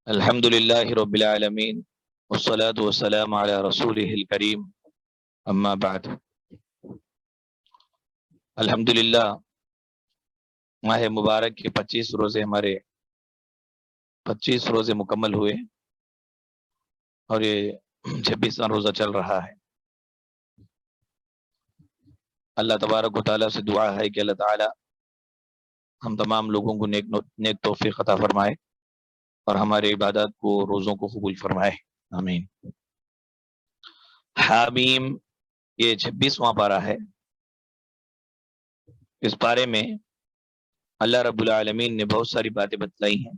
الحمد للہ رب العالمین والصلاة والسلام علی رسولہ الکریم اما بعد۔ الحمدللہ ماہ مبارک کے 25 روزے ہمارے 25 روزے مکمل ہوئے اور یہ 26واں روزہ چل رہا ہے۔ اللہ تبارک و تعالیٰ سے دعا ہے کہ اللہ تعالیٰ ہم تمام لوگوں کو نیک توفیق عطا فرمائے اور ہمارے عبادات کو روزوں کو قبول فرمائے، آمین۔ حامیم، یہ 26واں پارہ ہے۔ اس پارے میں اللہ رب العالمین نے بہت ساری باتیں بتلائی ہیں۔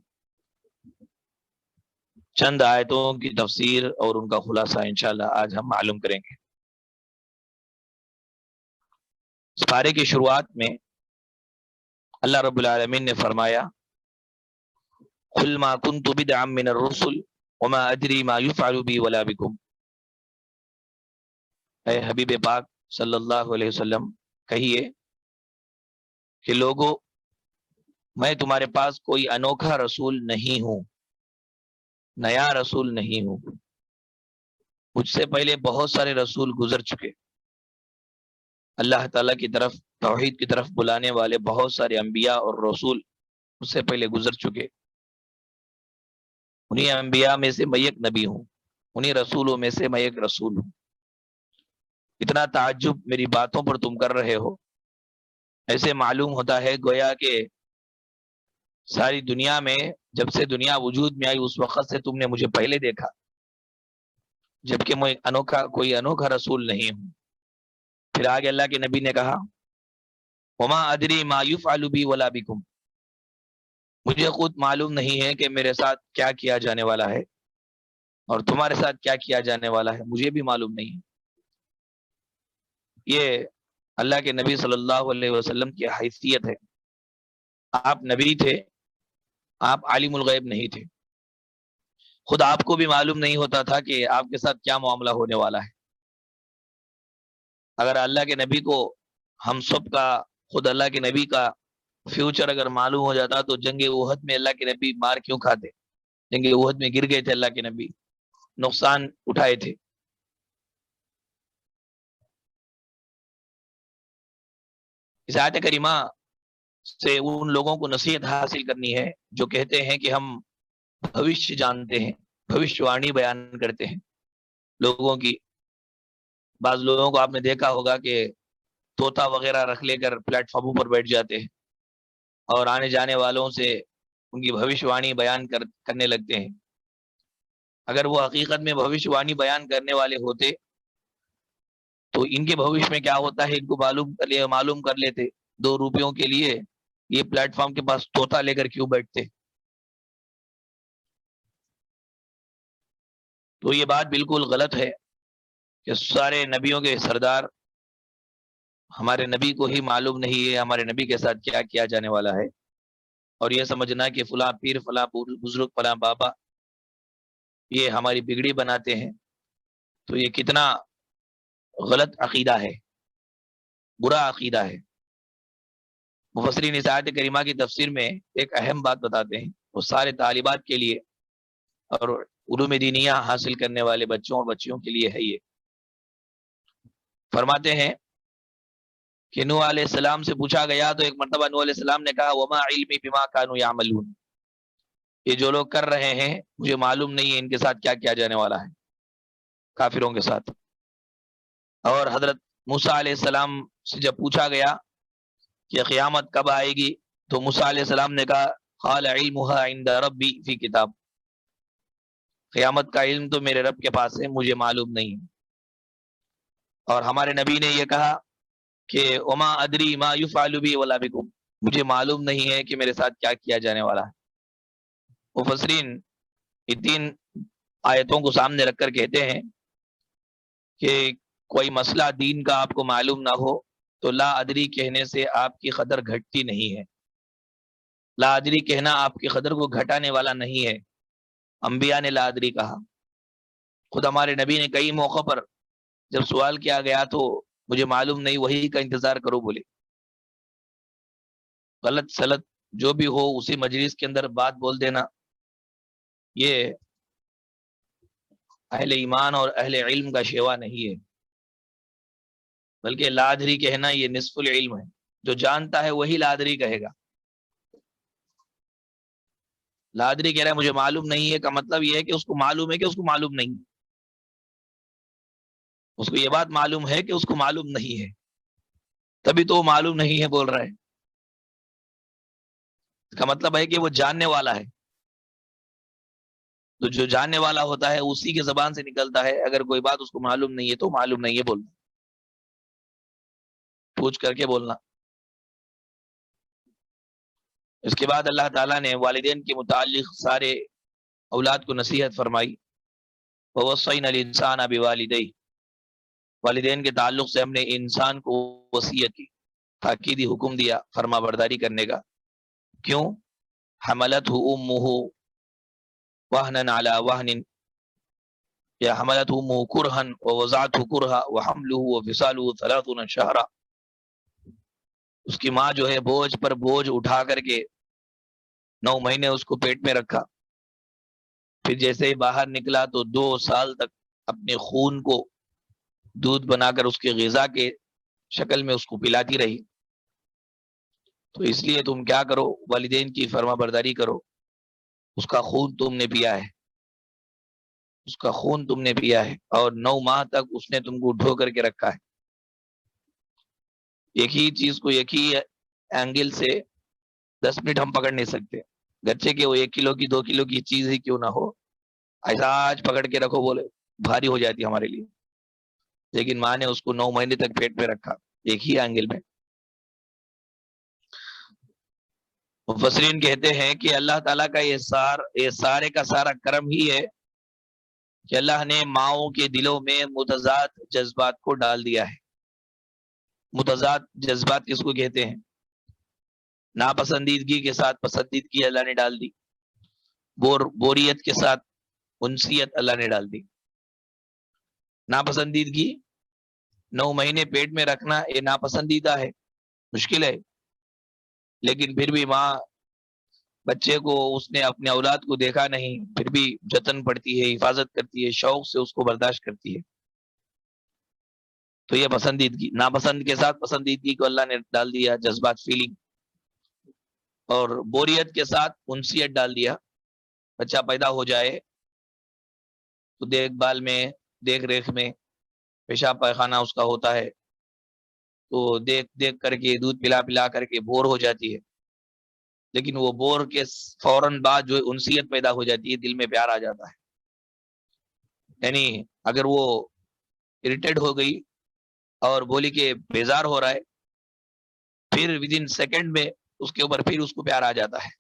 چند آیتوں کی تفسیر اور ان کا خلاصہ انشاءاللہ آج ہم معلوم کریں گے۔ اس پارے کی شروعات میں اللہ رب العالمین نے فرمایا قُلْ مَا كُنْتُ بِدْعًا مِّنَ الرُّسُلِ وَمَا أَدْرِي مَا يُفْعَلُ بِي وَلَا بِكُمْ۔ اے حبیب پاک صلی اللہ علیہ وسلم، کہیے کہ لوگوں، میں تمہارے پاس کوئی انوکھا رسول نہیں ہوں، نیا رسول نہیں ہوں۔ مجھ سے پہلے بہت سارے رسول گزر چکے، اللہ تعالیٰ کی طرف توحید کی طرف بلانے والے بہت سارے انبیاء اور رسول مجھ سے پہلے گزر چکے۔ انہی انبیاء میں سے میں ایک نبی ہوں، انہی رسولوں میں سے میں ایک رسول ہوں۔ اتنا تعجب میری باتوں پر تم کر رہے ہو، ایسے معلوم ہوتا ہے گویا کہ ساری دنیا میں جب سے دنیا وجود میں آئی اس وقت سے تم نے مجھے پہلے دیکھا، جبکہ میں کوئی انوکھا رسول نہیں ہوں۔ پھر آگے اللہ کے نبی نے کہا وما ادری ما یفعل بی ولا بکم، مجھے خود معلوم نہیں ہے کہ میرے ساتھ کیا کیا جانے والا ہے اور تمہارے ساتھ کیا کیا جانے والا ہے، مجھے بھی معلوم نہیں ہے۔ یہ اللہ کے نبی صلی اللہ علیہ وسلم کی حیثیت ہے۔ آپ نبی تھے، آپ عالم الغیب نہیں تھے، خود آپ کو بھی معلوم نہیں ہوتا تھا کہ آپ کے ساتھ کیا معاملہ ہونے والا ہے۔ اگر اللہ کے نبی کو ہم سب کا، خود اللہ کے نبی کا فیوچر اگر معلوم ہو جاتا تو جنگ احد میں اللہ کے نبی مار کیوں کھاتے؟ جنگ احد میں گر گئے تھے اللہ کے نبی، نقصان اٹھائے تھے۔ اس آیت کریمہ سے ان لوگوں کو نصیحت حاصل کرنی ہے جو کہتے ہیں کہ ہم بھوشیہ جانتے ہیں، بھوشیوانی بیان کرتے ہیں لوگوں کی۔ بعض لوگوں کو آپ نے دیکھا ہوگا کہ طوطا وغیرہ رکھ لے کر پلیٹ فارموں پر بیٹھ جاتے ہیں اور آنے جانے والوں سے ان کی بھوشیوانی بیان کرنے لگتے ہیں۔ اگر وہ حقیقت میں بھوشیوانی بیان کرنے والے ہوتے تو ان کے بھوش میں کیا ہوتا ہے ان کو معلوم کر لیتے۔ 2 روپیوں کے لیے یہ پلیٹ فارم کے پاس طوطا لے کر کیوں بیٹھتے؟ تو یہ بات بالکل غلط ہے کہ سارے نبیوں کے سردار ہمارے نبی کو ہی معلوم نہیں ہے ہمارے نبی کے ساتھ کیا کیا جانے والا ہے، اور یہ سمجھنا کہ فلاں پیر، فلاں بزرگ، فلاں بابا یہ ہماری بگڑی بناتے ہیں، تو یہ کتنا غلط عقیدہ ہے، برا عقیدہ ہے۔ مفسرین اس آیت کریمہ کی تفسیر میں ایک اہم بات بتاتے ہیں، وہ سارے طالبات کے لیے اور علوم دینیہ حاصل کرنے والے بچوں اور بچیوں کے لیے ہے۔ یہ فرماتے ہیں کہ نوح علیہ السلام سے پوچھا گیا تو ایک مرتبہ نوح علیہ السلام نے کہا وما علمی بما كانوا يعملون، یہ جو لوگ کر رہے ہیں مجھے معلوم نہیں ہے ان کے ساتھ کیا کیا جانے والا ہے، کافروں کے ساتھ۔ اور حضرت موسیٰ علیہ السلام سے جب پوچھا گیا کہ قیامت کب آئے گی تو موسیٰ علیہ السلام نے کہا قال علمها عند ربی فی کتاب، قیامت کا علم تو میرے رب کے پاس ہے، مجھے معلوم نہیں ہے۔ اور ہمارے نبی نے یہ کہا کہ وما ادری ما یفعل بی ولا بکم، مجھے معلوم نہیں ہے کہ میرے ساتھ کیا کیا جانے والا ہے۔ مفسرین یہ 3 آیتوں کو سامنے رکھ کر کہتے ہیں کہ کوئی مسئلہ دین کا آپ کو معلوم نہ ہو تو لا ادری کہنے سے آپ کی قدر گھٹتی نہیں ہے۔ لا ادری کہنا آپ کی قدر کو گھٹانے والا نہیں ہے۔ انبیاء نے لا ادری کہا، خود ہمارے نبی نے کئی موقع پر جب سوال کیا گیا تو مجھے معلوم نہیں، وہی کا انتظار کرو بولے۔ غلط سلط جو بھی ہو اسی مجلس کے اندر بات بول دینا، یہ اہل ایمان اور اہل علم کا شیوا نہیں ہے، بلکہ لادری کہنا یہ نصف العلم ہے. جو جانتا ہے وہی لادری کہے گا. لادری کہہ رہا ہے مجھے معلوم نہیں ہے، کا مطلب یہ ہے کہ اس کو معلوم ہے کہ اس کو معلوم نہیں. اس کو یہ بات معلوم ہے کہ اس کو معلوم نہیں ہے، تبھی تو وہ معلوم نہیں ہے بول رہا ہے. اس کا مطلب ہے کہ وہ جاننے والا ہے. تو جو جاننے والا ہوتا ہے اسی کے زبان سے نکلتا ہے. اگر کوئی بات اس کو معلوم نہیں ہے تو معلوم نہیں ہے بولنا، پوچھ کر کے بولنا. اس کے بعد اللہ تعالیٰ نے والدین کے متعلق سارے اولاد کو نصیحت فرمائی. وَوَصَّيْنَا الْإِنسَانَ بِوَالِدَيْهِ، والدین کے تعلق سے ہم نے انسان کو وصیت کی، تاکیدی حکم دیا فرما برداری کرنے کا. کیوں؟ حملتہ امہ وہنا علی وہن، یا حملتہ امہ کرہا ووضعتہ کرہا وحملہ وفصالہ 30 شہرا. اس کی ماں جو ہے بوجھ پر بوجھ اٹھا کر کے 9 مہینے اس کو پیٹ میں رکھا، پھر جیسے ہی باہر نکلا تو 2 سال تک اپنے خون کو دودھ بنا کر اس کے غذا کے شکل میں اس کو پلاتی رہی. تو اس لیے تم کیا کرو، والدین کی فرما برداری کرو. اس کا خون تم نے پیا ہے، اس کا خون تم نے پیا ہے، اور 9 ماہ تک اس نے تم کو ڈھو کر کے رکھا ہے. ایک ہی چیز کو ایک ہی اینگل سے 10 منٹ ہم پکڑ نہیں سکتے. گچے کے وہ 1 کلو کی 2 کلو کی چیز ہی کیوں نہ ہو، ایسا آج پکڑ کے رکھو بولے بھاری ہو جاتی ہمارے لیے. لیکن ماں نے اس کو 9 مہینے تک پیٹ میں رکھا ایک ہی اینگل میں. مفسرین کہتے ہیں کہ اللہ تعالیٰ کا یہ سارے کا سارا کرم ہی ہے کہ اللہ نے ماؤں کے دلوں میں متضاد جذبات کو ڈال دیا ہے. متضاد جذبات کس کو کہتے ہیں؟ ناپسندیدگی کے ساتھ پسندیدگی اللہ نے ڈال دی، بوریت کے ساتھ انسیت اللہ نے ڈال دی. ناپسندیدگی 9 مہینے پیٹ میں رکھنا یہ ناپسندیدہ ہے، مشکل ہے، لیکن پھر بھی ماں بچے کو، اس نے اپنے اولاد کو دیکھا نہیں، پھر بھی جتن پڑتی ہے، حفاظت کرتی ہے، شوق سے اس کو برداشت کرتی ہے. تو یہ پسندیدگی، ناپسند کے ساتھ پسندیدگی کو اللہ نے ڈال دیا، جذبات، فیلنگ. اور بوریت کے ساتھ انسیت ڈال دیا. بچہ پیدا ہو جائے تو دیکھ بھال میں، دیکھ ریکھ میں، پیشاب پائخانہ اس کا ہوتا ہے تو دیکھ دیکھ کر کے، دودھ پلا پلا کر کے بور ہو جاتی ہے. لیکن وہ بور کے فوراً بعد جو انسیت پیدا ہو جاتی ہے، دل میں پیار آ جاتا ہے. یعنی اگر وہ اریٹیڈ ہو گئی اور بولی کہ بیزار ہو رہا ہے، پھر ودن سیکنڈ میں اس کے اوپر پھر اس کو پیار آ جاتا ہے.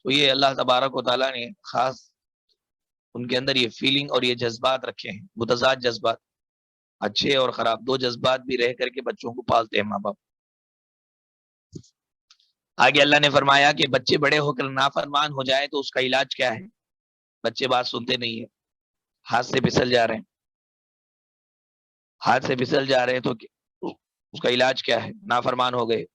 تو یہ اللہ تبارک و تعالیٰ نے خاص ان کے اندر یہ فیلنگ اور یہ جذبات رکھے ہیں، متضاد جذبات، اچھے اور خراب 2 جذبات بھی رہ کر کے بچوں کو پالتے ہیں ماں باپ. آگے اللہ نے فرمایا کہ بچے بڑے ہو کر نافرمان ہو جائے تو اس کا علاج کیا ہے. بچے بات سنتے نہیں ہیں، ہاتھ سے پھسل جا رہے ہیں، ہاتھ سے پھسل جا رہے ہیں، تو اس کا علاج کیا ہے؟ نافرمان ہو گئے.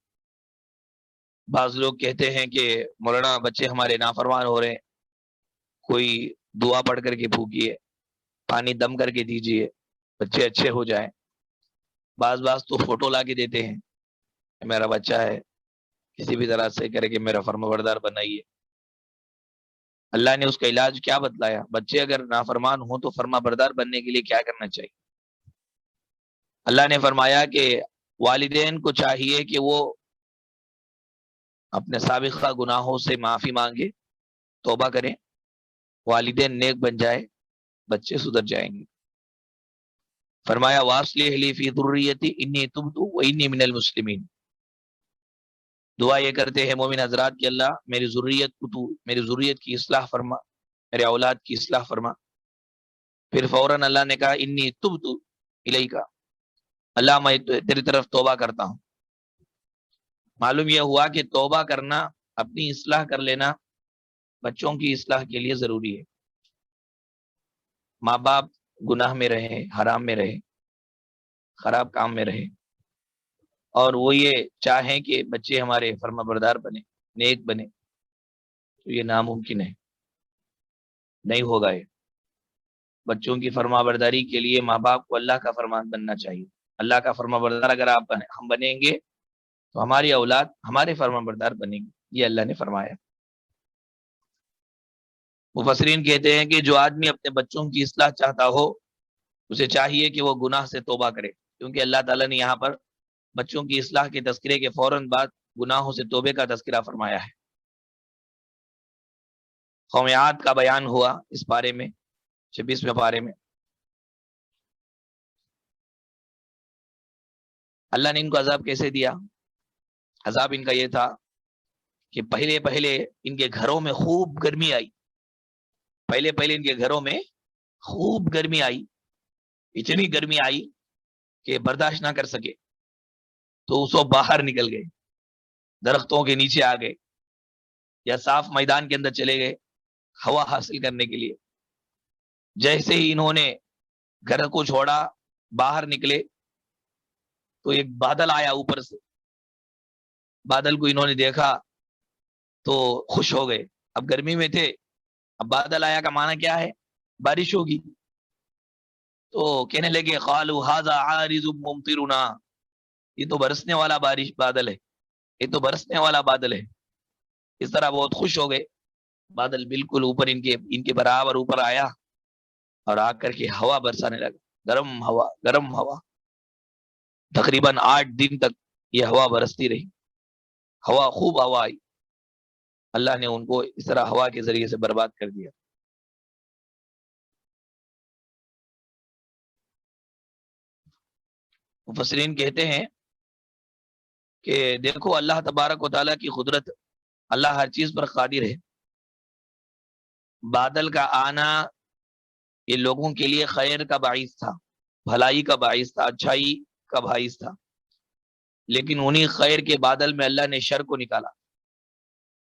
بعض لوگ کہتے ہیں کہ مولانا بچے ہمارے نافرمان ہو رہے ہیں، کوئی دعا پڑھ کر کے پھونکیے، پانی دم کر کے دیجیے، بچے اچھے ہو جائیں. بعض تو فوٹو لا کے دیتے ہیں کہ میرا بچہ ہے، کسی بھی طرح سے کر کے میرا فرمانبردار بنائیے. اللہ نے اس کا علاج کیا بتلایا؟ بچے اگر نافرمان ہوں تو فرما بردار بننے کے لیے کیا کرنا چاہیے؟ اللہ نے فرمایا کہ والدین کو چاہیے کہ وہ اپنے سابقہ گناہوں سے معافی مانگے، توبہ کریں، والدین نیک بن جائے، بچے سدھر جائیں گے. فرمایا واصلح لی فی ذریتی انی تبت وانی من المسلمین. دعا یہ کرتے ہیں مومن حضرات کہ اللہ میری ذریت کو تو، میری ذریت کی اصلاح فرما، میرے اولاد کی اصلاح فرما. پھر فوراً اللہ نے کہا انی تبت الیک، اللہ میں تیری طرف توبہ کرتا ہوں. معلوم یہ ہوا کہ توبہ کرنا، اپنی اصلاح کر لینا بچوں کی اصلاح کے لیے ضروری ہے. ماں باپ گناہ میں رہے، حرام میں رہے، خراب کام میں رہے، اور وہ یہ چاہیں کہ بچے ہمارے فرما بردار بنے، نیک بنے، تو یہ ناممکن ہے. نہیں ہوگا یہ۔ بچوں کی فرما برداری کے لیے ماں باپ کو اللہ کا فرمان بننا چاہیے۔ اللہ کا فرما بردار اگر ہم بنیں گے تو ہماری اولاد ہمارے فرما بردار بنے گی، یہ اللہ نے فرمایا۔ مفسرین کہتے ہیں کہ جو آدمی اپنے بچوں کی اصلاح چاہتا ہو اسے چاہیے کہ وہ گناہ سے توبہ کرے، کیونکہ اللہ تعالیٰ نے یہاں پر بچوں کی اصلاح کے تذکرے کے فوراً بعد گناہوں سے توبے کا تذکرہ فرمایا ہے۔ قوم عاد کا بیان ہوا اس پارے میں، 26ویں پارے میں۔ اللہ نے ان کو عذاب کیسے دیا؟ عذاب ان کا یہ تھا کہ پہلے ان کے گھروں میں خوب گرمی آئی، پہلے ان کے گھروں میں خوب گرمی آئی، اتنی گرمی آئی کہ برداشت نہ کر سکے، تو اس وقت باہر نکل گئے، درختوں کے نیچے آ گئے یا صاف میدان کے اندر چلے گئے ہوا حاصل کرنے کے لیے۔ جیسے ہی انہوں نے گھر کو چھوڑا باہر نکلے تو ایک بادل آیا اوپر سے، بادل کو انہوں نے دیکھا تو خوش ہو گئے۔ اب گرمی میں تھے، اب بادل آیا کا معنی کیا ہے؟ بارش ہوگی۔ تو کہنے لگے قالوا ھذا عارض ممطرنا، یہ تو برسنے والا بادل ہے، یہ تو برسنے والا بادل ہے۔ اس طرح بہت خوش ہو گئے۔ بادل بالکل اوپر ان کے برابر اوپر آیا اور آ کر کے ہوا برسانے لگا، گرم ہوا۔ تقریباً 8 دن تک یہ ہوا برستی رہی، خوب ہوا آئی۔ اللہ نے ان کو اس طرح ہوا کے ذریعے سے برباد کر دیا۔ مفسرین کہتے ہیں کہ دیکھو اللہ تبارک و تعالیٰ کی قدرت، اللہ ہر چیز پر قادر ہے۔ بادل کا آنا یہ لوگوں کے لیے خیر کا باعث تھا، بھلائی کا باعث تھا، اچھائی کا باعث تھا، لیکن انہی خیر کے بادل میں اللہ نے شر کو نکالا،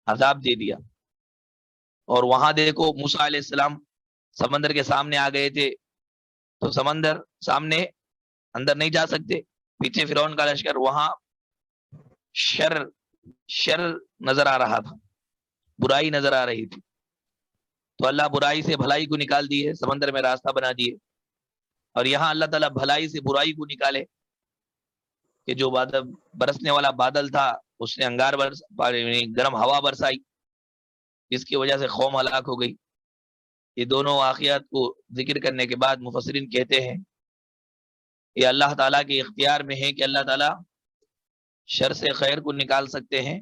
عذاب دے دیا۔ اور وہاں دیکھو موسیٰ علیہ السلام سمندر کے سامنے آ گئے تھے، تو سمندر سامنے اندر نہیں جا سکتے، پیچھے فرعون کا لشکر، وہاں شر نظر آ رہا تھا، برائی نظر آ رہی تھی، تو اللہ برائی سے بھلائی کو نکال دیے، سمندر میں راستہ بنا دیے۔ اور یہاں اللہ تعالیٰ بھلائی سے برائی کو نکالے کہ جو بادل برسنے والا بادل تھا اس نے انگار گرم ہوا برسائی، جس کی وجہ سے قوم ہلاک ہو گئی۔ یہ دونوں واقعات کو ذکر کرنے کے بعد مفسرین کہتے ہیں یہ اللہ تعالیٰ کے اختیار میں ہے کہ اللہ تعالیٰ شر سے خیر کو نکال سکتے ہیں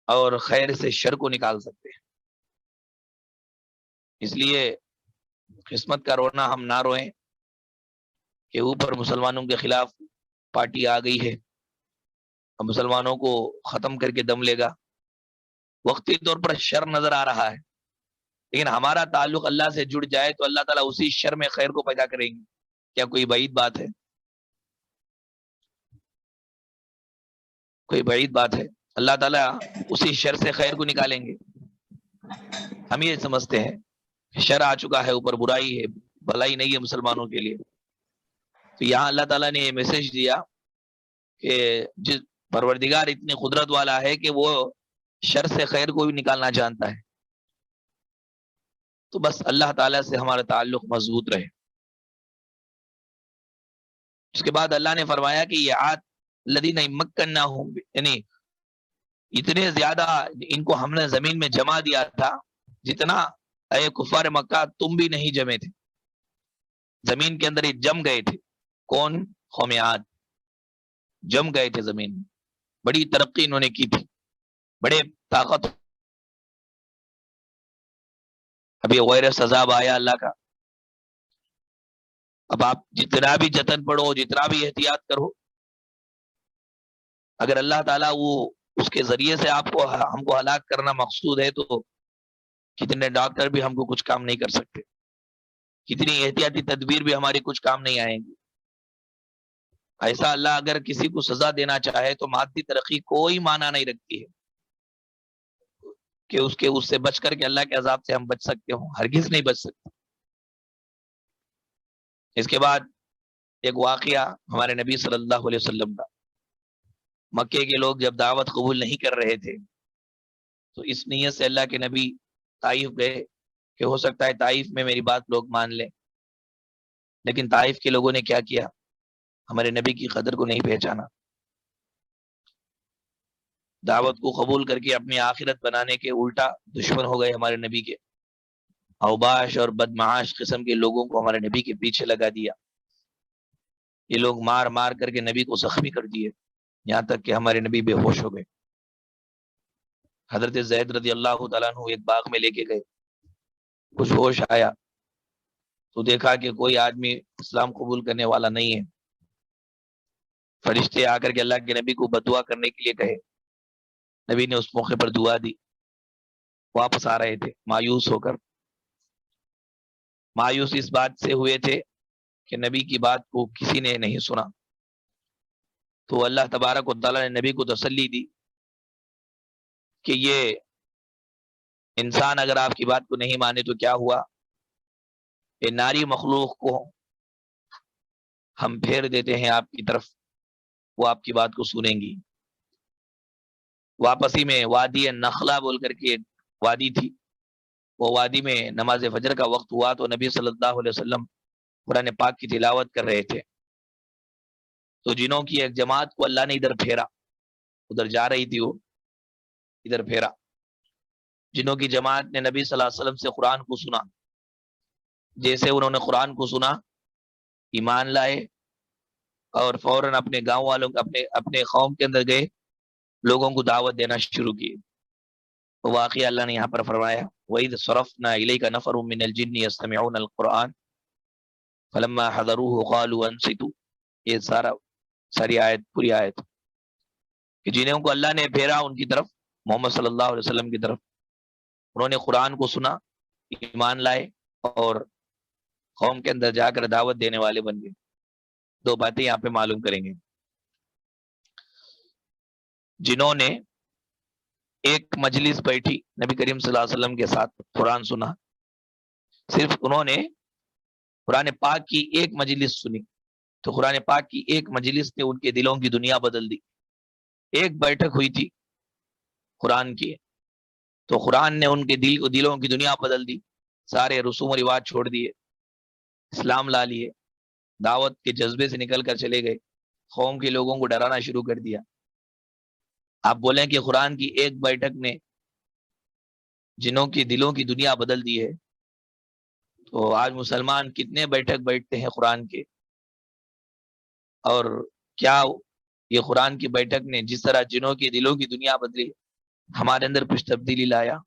اور خیر سے شر کو نکال سکتے ہیں۔ اس لیے قسمت کا رونا ہم نہ روئیں کہ اوپر مسلمانوں کے خلاف پارٹی آ گئی ہے اور مسلمانوں کو ختم کر کے دم لے گا۔ وقتی طور پر شر نظر آ رہا ہے، لیکن ہمارا تعلق اللہ سے جڑ جائے تو اللہ تعالیٰ اسی شر میں خیر کو پیدا کریں گے۔ کیا کوئی بعید بات ہے؟ کوئی بعید بات ہے؟ اللہ تعالیٰ اسی شر سے خیر کو نکالیں گے۔ ہم یہ سمجھتے ہیں کہ شر آ چکا ہے، اوپر برائی ہے، بھلائی نہیں ہے مسلمانوں کے لیے۔ تو یہاں اللہ تعالیٰ نے یہ میسج دیا کہ جس پروردگار اتنی قدرت والا ہے کہ وہ شر سے خیر کو بھی نکالنا جانتا ہے، تو بس اللہ تعالیٰ سے ہمارا تعلق مضبوط رہے۔ اس کے بعد اللہ نے فرمایا کہ یہ عاد الذین مکناہم، یعنی اتنے زیادہ ان کو ہم نے زمین میں جما دیا تھا جتنا اے کفار مکہ تم بھی نہیں جمے تھے، زمین کے اندر یہ جم گئے تھے۔ کون؟ قوم عاد جم گئے تھے زمین میں، بڑی ترقی انہوں نے کی تھی، بڑے طاقت۔ ابھی غیر سزاب آیا اللہ کا، اب آپ جتنا بھی جتن پڑھو، جتنا بھی احتیاط کرو، اگر اللہ تعالیٰ وہ اس کے ذریعے سے آپ کو ہم کو ہلاک کرنا مقصود ہے تو کتنے ڈاکٹر بھی ہم کو کچھ کام نہیں کر سکتے، کتنی احتیاطی تدبیر بھی ہماری کچھ کام نہیں آئیں گی۔ ایسا اللہ اگر کسی کو سزا دینا چاہے تو مادی ترقی کوئی معنی نہیں رکھتی ہے کہ اس سے بچ کر کے اللہ کے عذاب سے ہم بچ سکتے ہوں، ہرگز نہیں بچ سکتے۔ اس کے بعد ایک واقعہ ہمارے نبی صلی اللہ علیہ وسلم کا، مکے کے لوگ جب دعوت قبول نہیں کر رہے تھے تو اس نیت سے اللہ کے نبی طائف گئے کہ ہو سکتا ہے طائف میں میری بات لوگ مان لیں، لیکن طائف کے لوگوں نے کیا کیا؟ ہمارے نبی کی قدر کو نہیں پہچانا، دعوت کو قبول کر کے اپنی آخرت بنانے کے الٹا دشمن ہو گئے ہمارے نبی کے، اوباش اور بدمعاش قسم کے لوگوں کو ہمارے نبی کے پیچھے لگا دیا، یہ لوگ مار مار کر کے نبی کو زخمی کر دیے، یہاں تک کہ ہمارے نبی بے ہوش ہو گئے۔ حضرت زید رضی اللہ تعالیٰ عنہ ایک باغ میں لے کے گئے، کچھ ہوش آیا تو دیکھا کہ کوئی آدمی اسلام قبول کرنے والا نہیں ہے، فرشتے آ کر کے اللہ کے نبی کو بددعا کرنے کے لیے کہے، نبی نے اس موقع پر دعا دی، واپس آ رہے تھے مایوس ہو کر، مایوس اس بات سے ہوئے تھے کہ نبی کی بات کو کسی نے نہیں سنا، تو اللہ تبارک و تعالیٰ نے نبی کو تسلی دی کہ یہ انسان اگر آپ کی بات کو نہیں مانے تو کیا ہوا، یہ ناری مخلوق کو ہم پھیر دیتے ہیں آپ کی طرف، وہ آپ کی بات کو سنیں گی۔ واپسی میں وادی نخلا بول کر کے ایک وادی تھی، وہ وادی میں نماز فجر کا وقت ہوا تو نبی صلی اللہ علیہ وسلم قرآن پاک کی تلاوت کر رہے تھے، تو جنوں کی ایک جماعت کو اللہ نے ادھر پھیرا، ادھر جا رہی تھی وہ، ادھر پھیرا، جنوں کی جماعت نے نبی صلی اللہ علیہ وسلم سے قرآن کو سنا، جیسے انہوں نے قرآن کو سنا ایمان لائے اور فوراً اپنے گاؤں والوں اپنے قوم کے اندر گئے، لوگوں کو دعوت دینا شروع کی۔ تو واقعی اللہ نے یہاں پر فرمایا وَإِذْ صَرَفْنَا إِلَيْكَ نَفَرٌ مِّنَ الْجِنِّ يَسْتَمِعُونَ الْقُرْآنَ فَلَمَّا حَضَرُوهُ قَالُوا أَنصِتُوا، یہ ساری آیت، پوری آیت کہ جنہوں کو اللہ نے پھیرا ان کی طرف، محمد صلی اللہ علیہ وسلم کی طرف، انہوں نے قرآن کو سنا، ایمان لائے اور قوم کے اندر جا کر دعوت دینے والے بن گئے۔ دو باتیں یہاں پہ معلوم کریں گے، جنہوں نے ایک مجلس بیٹھی نبی کریم صلی اللہ علیہ وسلم کے ساتھ قرآن سنا، صرف انہوں نے قرآن پاک کی ایک مجلس سنی تو قرآن پاک کی ایک مجلس نے ان کے دلوں کی دنیا بدل دی، ایک بیٹھک ہوئی تھی قرآن کی تو قرآن نے ان کے دلوں کی دنیا بدل دی، سارے رسوم و رواج چھوڑ دیے، اسلام لا لیے، دعوت کے جذبے سے نکل کر چلے گئے، قوم کے لوگوں کو ڈرانا شروع کر دیا۔ آپ بولیں کہ قرآن کی ایک بیٹھک نے جنوں کی دلوں کی دنیا بدل دی ہے، تو آج مسلمان کتنے بیٹھک بیٹھتے ہیں قرآن کے، اور کیا یہ قرآن کی بیٹھک نے جس طرح جنوں کی دلوں کی دنیا بدلی ہمارے اندر کچھ تبدیلی لایا؟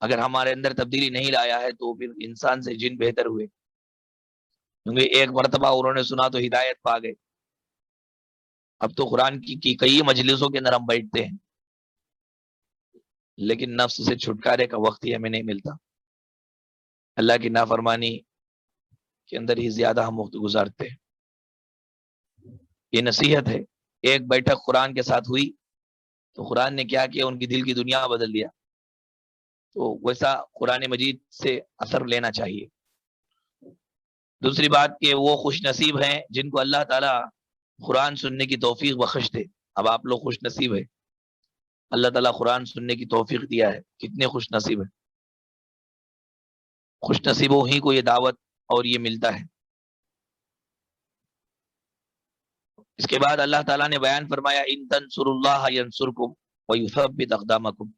اگر ہمارے اندر تبدیلی نہیں لایا ہے تو پھر انسان سے جن بہتر ہوئے، کیونکہ ایک مرتبہ انہوں نے سنا تو ہدایت پا گئے۔ اب تو قرآن کی کئی مجلسوں کے اندر ہم بیٹھتے ہیں، لیکن نفس سے چھٹکارے کا وقت ہی ہمیں نہیں ملتا، اللہ کی نافرمانی کے اندر ہی زیادہ ہم وقت گزارتے ہیں۔ یہ نصیحت ہے، ایک بیٹھک قرآن کے ساتھ ہوئی تو قرآن نے کیا کیا، ان کی دل کی دنیا بدل دیا، تو ویسا قرآن مجید سے اثر لینا چاہیے۔ دوسری بات کہ وہ خوش نصیب ہیں جن کو اللہ تعالیٰ قرآن سننے کی توفیق بخش دے۔ اب آپ لوگ خوش نصیب ہیں، اللہ تعالیٰ قرآن سننے کی توفیق دیا ہے، کتنے خوش نصیب ہیں۔ خوش نصیبوں ہی کو یہ دعوت اور یہ ملتا ہے۔ اس کے بعد اللہ تعالیٰ نے بیان فرمایا ان تنصروا اللہ ینصرکم ویثبت اقدامکم،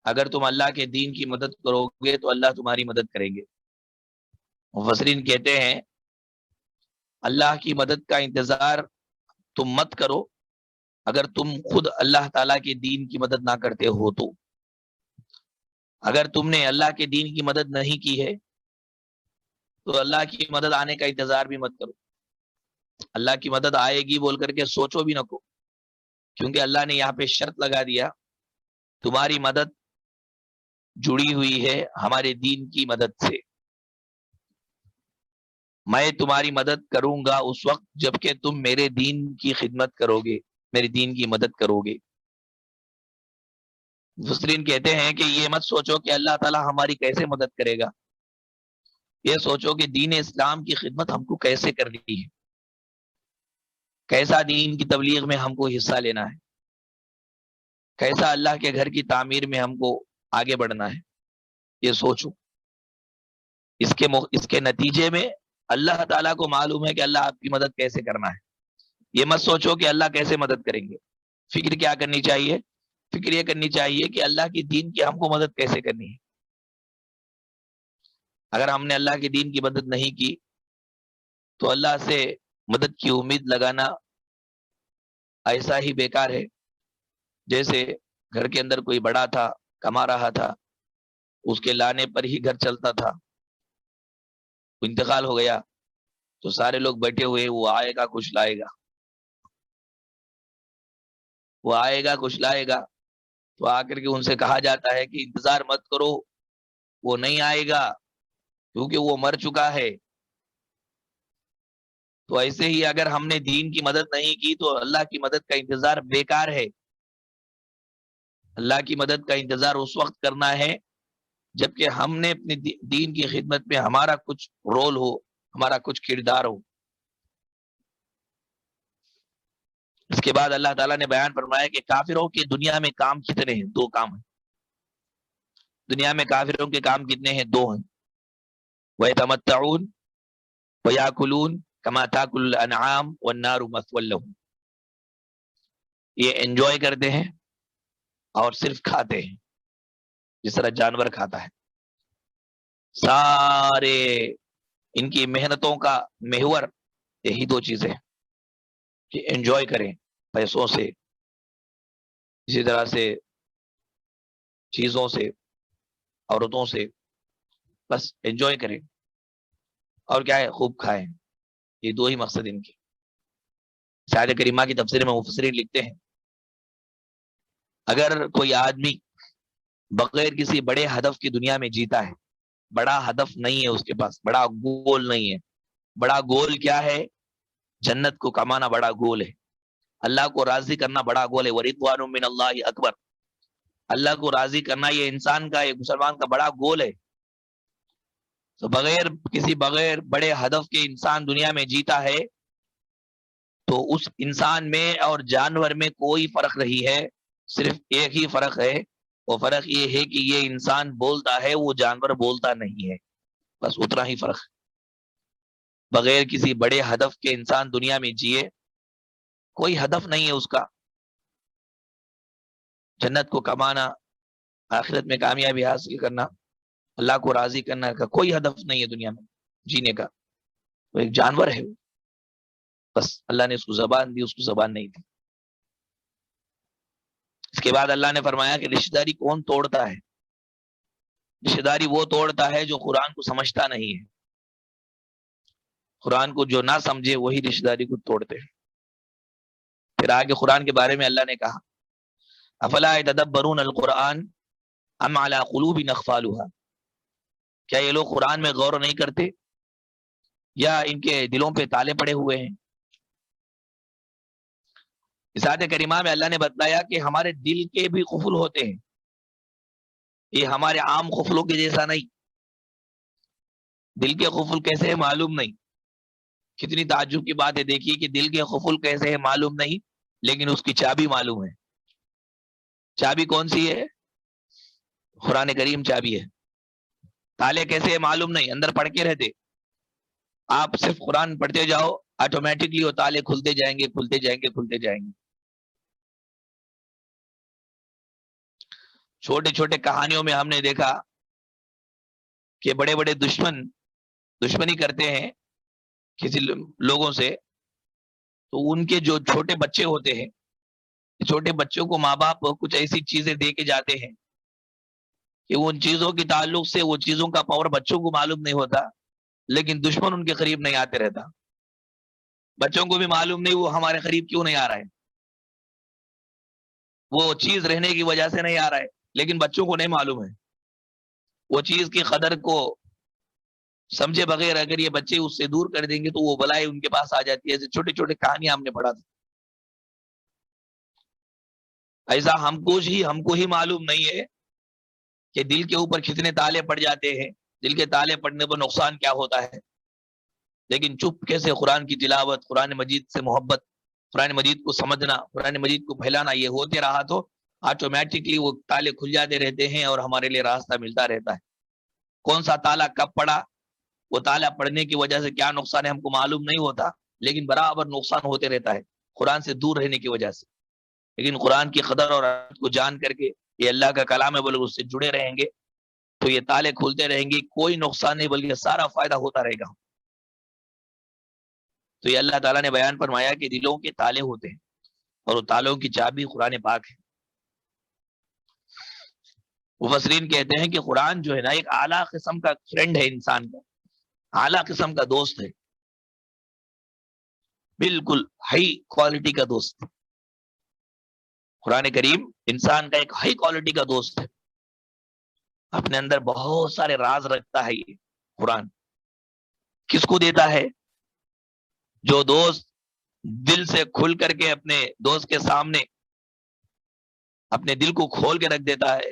اگر تم اللہ کے دین کی مدد کرو گے تو اللہ تمہاری مدد کریں گے۔ مفسرین کہتے ہیں اللہ کی مدد کا انتظار تم مت کرو اگر تم خود اللہ تعالیٰ کے دین کی مدد نہ کرتے ہو تو، اگر تم نے اللہ کے دین کی مدد نہیں کی ہے تو اللہ کی مدد آنے کا انتظار بھی مت کرو۔ اللہ کی مدد آئے گی بول کر کے سوچو بھی نہ کو، کیونکہ اللہ نے یہاں پہ شرط لگا دیا تمہاری مدد جڑی ہوئی ہے ہمارے دین کی مدد سے، میں تمہاری مدد کروں گا اس وقت جب کہ تم میرے دین کی خدمت کرو گے، میرے دین کی مدد کرو گے۔ مفسرین کہتے ہیں کہ یہ مت سوچو کہ اللہ تعالیٰ ہماری کیسے مدد کرے گا، یہ سوچو کہ دین اسلام کی خدمت ہم کو کیسے کرنی ہے، کیسا دین کی تبلیغ میں ہم کو حصہ لینا ہے، کیسا اللہ کے گھر کی تعمیر میں ہم کو آگے بڑھنا ہے، یہ سوچو۔ اس کے نتیجے میں اللہ تعالیٰ کو معلوم ہے کہ اللہ آپ کی مدد کیسے کرنا ہے۔ یہ مت سوچو کہ اللہ کیسے مدد کریں گے۔ فکر کیا کرنی چاہیے؟ فکر یہ کرنی چاہیے کہ اللہ کی دین کی ہم کو مدد کیسے کرنی ہے۔ اگر ہم نے اللہ کے دین کی مدد نہیں کی تو اللہ سے مدد کی امید لگانا ایسا ہی بیکار ہے جیسے گھر کے اندر کوئی بڑا تھا، کما رہا تھا، اس کے لانے پر ہی گھر چلتا تھا، انتقال ہو گیا تو سارے لوگ بیٹھے ہوئے، وہ آئے گا کچھ لائے گا، وہ آئے گا کچھ لائے گا، تو آ کر کے ان سے کہا جاتا ہے کہ انتظار مت کرو، وہ نہیں آئے گا کیونکہ وہ مر چکا ہے۔ تو ایسے ہی اگر ہم نے دین کی مدد نہیں کی تو اللہ کی مدد کا انتظار بیکار ہے۔ اللہ کی مدد کا انتظار اس وقت کرنا ہے جبکہ ہم نے اپنے دین کی خدمت میں ہمارا کچھ رول ہو، ہمارا کچھ کردار ہو۔ اس کے بعد اللہ تعالیٰ نے بیان فرمایا کہ کافروں کے دنیا میں کام کتنے ہیں؟ 2 کام ہیں دنیا میں۔ کافروں کے کام کتنے ہیں؟ 2 ہیں۔ وَيَتَمَتَّعُونَ وَيَأْكُلُونَ كَمَا تَأْكُلُ الْأَنْعَامُ وَالنَّارُ مَثْوًى لَهُمْ۔ یہ انجوائے کرتے ہیں اور صرف کھاتے ہیں جس طرح جانور کھاتا ہے۔ سارے ان کی محنتوں کا محور یہی 2 چیزیں ہیں کہ انجوائے کریں پیسوں سے، اسی طرح سے چیزوں سے، عورتوں سے، بس انجوائے کریں اور کیا ہے، خوب کھائیں۔ یہ 2 ہی مقصد ان کے۔ آیت کریمہ کی تفسیر میں مفسرین لکھتے ہیں اگر کوئی آدمی بغیر کسی بڑے ہدف کی دنیا میں جیتا ہے، بڑا ہدف نہیں ہے اس کے پاس، بڑا گول نہیں ہے۔ بڑا گول کیا ہے؟ جنت کو کمانا بڑا گول ہے، اللہ کو راضی کرنا بڑا گول ہے۔ وَرِضْوَانٌ مِّنَ اللَّهِ اکبر، اللہ کو راضی کرنا یہ انسان کا، ایک مسلمان کا بڑا گول ہے۔ تو بغیر بڑے ہدف کے انسان دنیا میں جیتا ہے تو اس انسان میں اور جانور میں کوئی فرق نہیں ہے، صرف ایک ہی فرق ہے، وہ فرق یہ ہے کہ یہ انسان بولتا ہے، وہ جانور بولتا نہیں ہے، بس اتنا ہی فرق ہے۔ بغیر کسی بڑے ہدف کے انسان دنیا میں جیے، کوئی ہدف نہیں ہے اس کا، جنت کو کمانا، آخرت میں کامیابی حاصل کرنا، اللہ کو راضی کرنا کا کوئی ہدف نہیں ہے دنیا میں جینے کا، وہ ایک جانور ہے، بس اللہ نے اس کو زبان دی، اس کو زبان نہیں دی۔ اس کے بعد اللہ نے فرمایا کہ رشتہ داری کون توڑتا ہے؟ رشتہ داری وہ توڑتا ہے جو قرآن کو سمجھتا نہیں ہے۔ قرآن کو جو نہ سمجھے وہی رشتہ داری کو توڑتے ہیں۔ پھر آگے قرآن کے بارے میں اللہ نے کہا افلا يتدبرون القرآن ام على قلوب اقفالها، کیا یہ لوگ قرآن میں غور نہیں کرتے یا ان کے دلوں پہ تالے پڑے ہوئے ہیں؟ اس آیت کریمہ میں اللہ نے بتلایا کہ ہمارے دل کے بھی قفل ہوتے ہیں، یہ ہمارے عام قفلوں کے جیسا نہیں۔ دل کے قفل کیسے ہے معلوم نہیں، کتنی تعجب کی بات ہے، دیکھیے کہ دل کے قفل کیسے ہے معلوم نہیں، لیکن اس کی چابی معلوم ہے۔ چابی کون سی ہے؟ قرآن کریم چابی ہے۔ تالے کیسے ہے معلوم نہیں، اندر پڑھ کے رہتے، آپ صرف قرآن پڑھتے جاؤ، آٹومیٹکلی وہ تالے کھلتے جائیں گے، کھلتے جائیں گے، کھلتے جائیں گے۔ چھوٹے چھوٹے کہانیوں میں ہم نے دیکھا کہ بڑے بڑے دشمنی کرتے ہیں کسی لوگوں سے، تو ان کے جو چھوٹے بچے ہوتے ہیں، چھوٹے بچوں کو ماں باپ کچھ ایسی چیزیں دے کے جاتے ہیں کہ ان چیزوں کے تعلق سے وہ چیزوں کا پاور بچوں کو معلوم نہیں ہوتا، لیکن دشمن ان کے قریب نہیں آتے رہتا۔ بچوں کو بھی معلوم نہیں وہ ہمارے قریب کیوں نہیں آ رہا ہے، وہ چیز رہنے کی وجہ سے نہیں آ رہا ہے، لیکن بچوں کو نہیں معلوم ہے۔ وہ چیز کی قدر کو سمجھے بغیر اگر یہ بچے اس سے دور کر دیں گے تو وہ بلائی ان کے پاس آ جاتی ہے۔ ایسے چھوٹے چھوٹے کہانیاں ہم نے پڑھا تھا۔ ایسا ہم کو ہی معلوم نہیں ہے کہ دل کے اوپر کتنے تالے پڑ جاتے ہیں، دل کے تالے پڑنے پر نقصان کیا ہوتا ہے، لیکن چپ کیسے قرآن کی تلاوت، قرآن مجید سے محبت، قرآن مجید کو سمجھنا، قرآن مجید کو پھیلانا، یہ ہوتے رہا تو آٹومیٹکلی وہ تالے کھل جاتے رہتے ہیں اور ہمارے لیے راستہ ملتا رہتا ہے. کون سا تالا کب پڑا، وہ تالا پڑنے کی وجہ سے کیا نقصان ہے ہم کو معلوم نہیں ہوتا، لیکن برابر نقصان ہوتے رہتا ہے قرآن سے دور رہنے کی وجہ سے. لیکن قرآن کی قدر اور اہمیت کو جان کر کے یہ اللہ کا کلام ہے بولے اس سے جڑے رہیں گے تو یہ تالے کھلتے رہیں گے، کوئی نقصان نہیں بلکہ سارا فائدہ ہوتا رہے گا. تو یہ اللہ تعالیٰ نے بیان فرمایا کہ دلوں کے تالے ہوتے ہیں اور وہ تالوں کی چابی قرآن پاک ہے. مفسرین کہتے ہیں کہ قرآن جو ہے نا ایک اعلیٰ قسم کا فرینڈ ہے، انسان کا اعلیٰ قسم کا دوست ہے، بالکل ہائی کوالٹی کا دوست. قرآن کریم انسان کا ایک ہائی کوالٹی کا دوست ہے، اپنے اندر بہت سارے راز رکھتا ہے. یہ قرآن کس کو دیتا ہے؟ جو دوست دل سے کھل کر کے اپنے دوست کے سامنے اپنے دل کو کھول کے رکھ دیتا ہے،